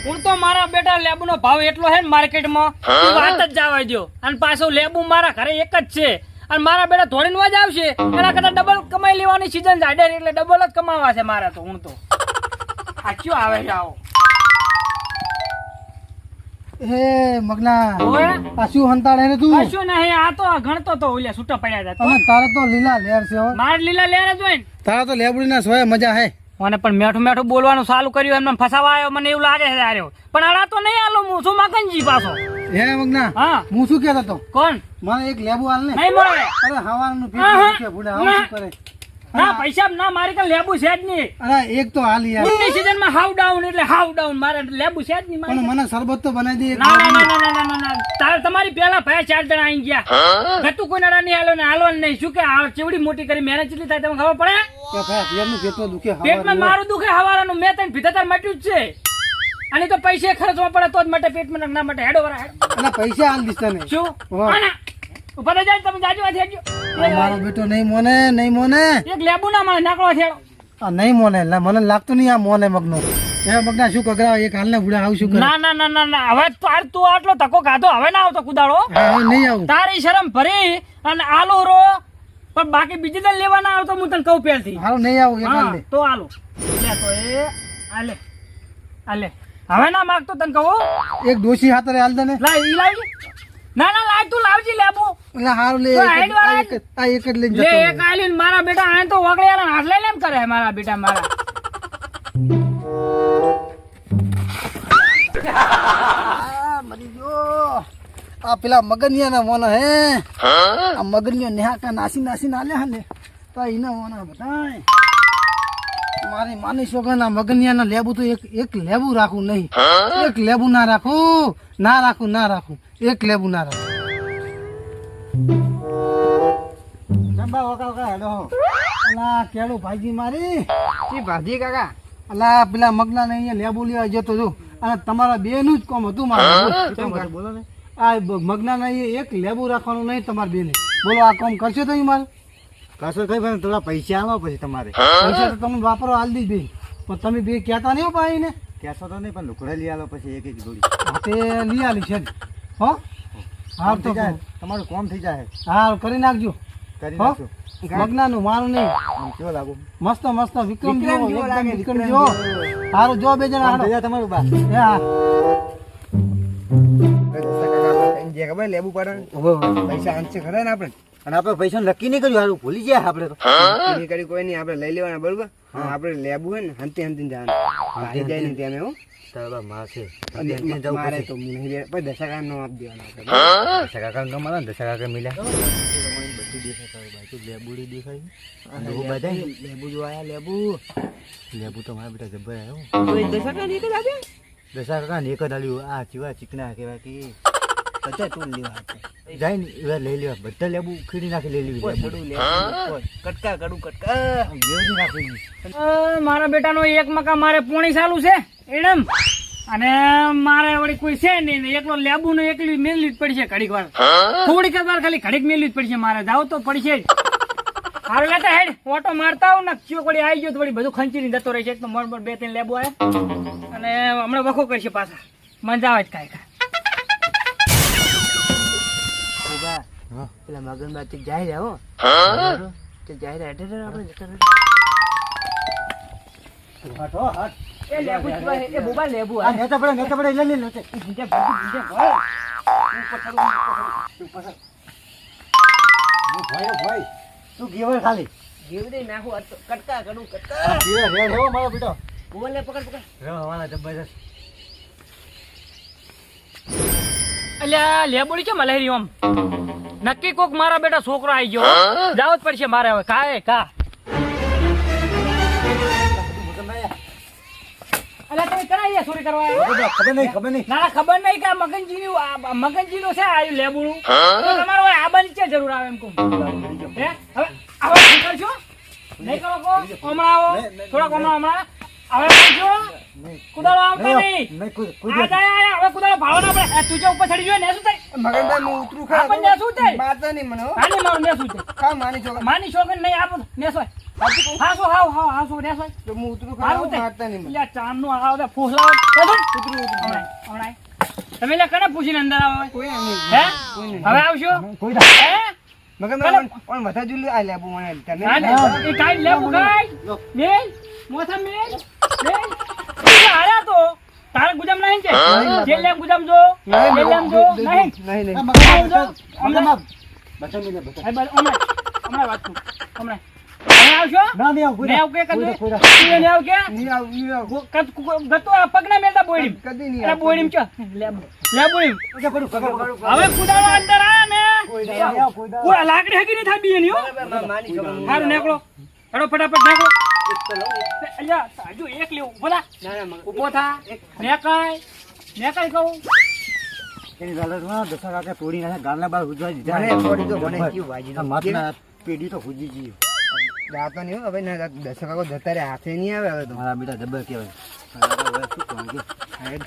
હું તો મારા બેટા લેબુનો ભાવ એટલો છે ને માર્કેટમાં વાત જ જવા દો. અને પાછું લેબુ મારા ઘરે એક જ છે અને મારા બેટા ધોળીને જ આવશે. એના કરતા ડબલ કમાઈ લેવાની સીઝન જાય એટલે ડબલ જ કમાવા છે મારે તો. હું તો આ કયો આવે છે આવો હે મગના ઓએ આ શું હંતાડે ને તું કશું નહીં. આ તો ગણતો તો ઓલ્યા છૂટા પડ્યા હતા. અને તારે તો લીલા લેર છે હો. માર લીલા લેર જ હોય ને. તારા તો લેબડીના સોય મજા હે. મને પણ મેઠું મેઠું બોલવાનું ચાલુ કર્યું એમને ફસાવા આવ્યો મને એવું લાગે છે આર્યો. પણ આડા તો નહીં આલો હું શું મગનજી પાછો. હે મગના હા હું શું કહેતો તો કોણ મને એક લેબુ આલ ને. નહીં મળે. અરે હવાનું પેટ કે ભૂડા આવું શું કરે. ના પૈસા ના મારી કઈ લેબુ છે જ નહીં. અરે એક તો હાલ યાર ઉનની સીઝન માં હાવ ડાઉન એટલે હાવ ડાઉન મારે લેબુ છે જ નહીં. પણ મને શરબત તો બનાવી દે એક. ના ના ના ના ના ના તારે તમારી પેલા ભાઈ 4 જણા આવી ગયા. ગતું કોઈ નડા નહીં હાલો ને હાલવાનું નહીં. શું કે આ ચેવડી મોટી કરી મહેનત કેટલી થાય તમને ખબર પડે. કે ભાઈ પેટનું પેટમાં દુખે પેટમાં મારું દુખે હવારાનું મેં તને ભીતર મટ્યું જ છે. અને તો પૈસે ખર્ચવા પડે તો જ માટે પેટમાં ના માટે હેડો વરા હેડ. અને પૈસા હાલ દીસ તને શું વાહ. આના ઉપર જ જાય તમે જાજો આ થેડજો. મારો બેટો નહીં મોને નહીં મોને એક લેબુ ના મને નાકળો થેડો. આ નહીં મોને મને લાગતું નહીં આ મોને મગનો. હે મગના શું કગરા એક હાલ ને ભૂડા આવું શું કરે. ના ના ના ના ના હવે તું આટલો ધક્કો ખાધો હવે ના આવતો કુદાડો. હા નહીં આવું તારી શરમ ભરી અને આલુ રો પણ બાકી બીજી દલ લેવા ના આવતો હું તને કહું પહેલથી. હારું નહીં આવું એક હાલ હા લે. તો આલુ લે તો એ આલે આલે હવે ના માગતો તને કહું. એક ડોશી હાથરે હાલ દે ને. લાવ ઈ લાવજી. ના ના લાવ તું લાવજી લેબુ. એટલે હારું લે તો હેડ વાળા આ એક જ લઈને લે જતો એક આલીને મારા બેટા આ તો વગળિયાના હાથ લઈને એમ કરે મારા બેટા મારા. મરી ગયો આ પેલા મગનિયા ના મોના હે આ મગનિયા નેહાકા નાસી નાસી નાલે હે ને તો એના મોના બધાય મારી માની છોકરાના મગનિયાના લેબુ તો એક લેબુ રાખું નહીં. એક લેબુ ના રાખું એક લેબુ ના રાખું. જંબા વકા વકા હેડો અલા કેળું ભાજી મારી ઈ ભાજી કાકા અલા પેલા મગના ને અહીંયા લેબુ લેવા જતો જો અને તમારા બે નું જ કોમ હતું મારે. બોલો ને આ મગના ને એક લેબુ રાખવાનું નહીં તમારે બે ને. બોલો આ કોમ કરશો તો મારે કશો કઈ ભાઈ થોડા પૈસા આવો પછી તમારે પૈસા તો તમે વાપરો હાલ દીધી પણ તમે બે કહેતા નહીં ભાઈ ને. કેસો તો નહીં પણ લુકડા લઈ આલો પછી એક જોડી હાથે લઈ આલી છે હો. હા તો તમારું કોમ થઈ જાય હા કરી નાખજો કરી હો. નાખશું મગના નું મારું નહીં આમ કેવો લાગુ મસ્ત મસ્ત વિક્રમ જેવો જેવો એકદમ લાગે, વિક્રમ વિક્રમ જેવો જેવો. સારું જો બે જણા હાલો. થઈ જાય તમારું બા એ હા ખબર લેબુ પડે પૈસા આંચે ખરા ને આપણે અને આપણે પૈસા નક્કી નહીં કર્યું સારું ભૂલી જાય આપણે તો એની કરી કોઈ નહીં આપણે લઈ લેવાના બરોબર આપણે લેબુ હોય ને હંતી હંતી જવાનું ભાઈ જાય ને ત્યાં હું તારા માં છે મારે તો હું નહીં લે પછી દશાકામ નો આપ દેવાનો દશકાકા નો મળે ને દશકાકા મિલ્યા બધું દેખાય બાજુ લેબુડી દેખાય લેબુ જો આયા લેબુ લેબુ તો મારા બેટા જબ્બર આવ્યો તો એ દશાકા નહીં કરી આપે દશકાકા ને એક જ આલ્યું આ ચીવા ચીકણા કેવા કે બધા તું લેવા જાય ને એવા લઈ લેવા બધા લેબુ ખીડી નાખી લઈ લેવી બધું લે કટકા કડું કટકા જેવડી નાખી મારા બેટાનો એક મકા મારે પોણી ચાલુ છે એડમ અને મારે વળી કોઈ છે નહીં ને એકલો લેબુ ને એકલી મેલવી જ પડશે ઘડીક વાર થોડીક વાર ખાલી ઘડીક મેલવી જ પડશે મારે જાવ તો પડશે જ. હારું લેતા હેડ ઓટો મારતા આવું ને ચિયો વળી આવી ગયો તો વળી બધું ખંચીને જતો રહે છે. એક તો મોર 2-3 લેબુ આવ્યા અને હમણાં વખો કરશે પાછા મજા આવે જ કાંઈ પેલા મગન બાદ જાય રહ્યા હો તે જાય રહ્યા એટલે આપણે જતા રહે હટો હટ એ લેબુ જ ભાઈ, એ બોબા લેબુ આ નેતા પડે લઈ લે નેતે. ભાઈ તું ગેવર ખાલી જેવું દે નાખું આ તો કટકા કડું કટકા ગેવર રેડ હો મારો બેટો. બોલે પકડ પકડ રવાના જબરજસ્ત અલ્યા લેબુડી કેમ હલાઈ રહ્યો આમ નક્કી કોક મારા બેટા છોકરો આવી ગયો જાવ જ પડશે મારે હવે કાય કા અલ્યા તમે કરાય ચોરી કરવા આવ્યા? ખબર નહીં ના ના ખબર નહીં કે મગનજી નો છે આયુ લેબુડું તો તમારે હવે આબાની છે જરૂર આવે એમ કહું હે હવે આવો કરશો નહીં કરો કો હમણાં આવો થોડાક હમણાં હવે કરશો કુદાડો આવતા નહીં આ જાય આયા હવે કુદાડો ભાવો ના પડે તું જે ઉપર ચડી ગયો ને શું થાય મગનભાઈ હું ઉતરું આપણને શું થાય મારતા નહીં મને હો. આની મારું ને શું થાય કા માની છો માની શોખ નહીં આપો ને સોય હાસો હાસો રેસો તો હું ઉતરું હારું ખરા તે. મારતા નહીં મને. લ્યા ચાંદનો આવો ફોસલાવો હમણાં તમે લે કને પૂછીને અંદર આવો કોઈ નહીં. હે કોઈ નહીં. હવે આવશો કોઈ હે મગર પણ બધા જોઈ લે આ લેબુ મને તને હા, એ કાઈ લેવું કાઈ મેલ મોથા મેલ હારા તો તારે ગુજામ નહીં છે જે લેમ ગુજામ જો નહીં, જે લેમ જો નહીં નહીં આ નહીં મગન જો હમણાં બતાવી દે બતાવી. હમણાં વાત કરું હમણાં હવે આવશો ના નહીં આવું કોઈ ને ના. આવ કે કદું કોઈ ના. તું ને આવ કે નહીં આવ નહીં આવ ગતો આ પગના મેલતા બોડીમ કદી નહીં અરે આવ. બોડીમ ચો લેબોડીમ ઓકે, પડું, પકડ. હવે કુદાડો અંદર આયા ને કોઈ ના, નહીં આવું, કોઈ ના. કોઈ લાકડી હકી નહીં થાબી એની હો માની ખબર નહીં. હારું નેકળો હેડો ફટાફટ નેકળો અલ્યા તાજુ એક લેવું બોલા ના ના મગર. ઉભો થા નેકાય કહું એની લાલચમાં દશા કાકા તોડી નાખ્યા, ગાલના બાર ઉજવાઈ દીધા. મને થોડી તો મને કયું વાજી આ માથના પેઢી તો હુજી ગઈ. જાતો નહીં હો, હવે ના દસ કાકો જતા રે હાથે નહીં આવે હવે તો મારા બેટા જબર કહેવાય. મારા હવે શું કહું કે? સાહેબ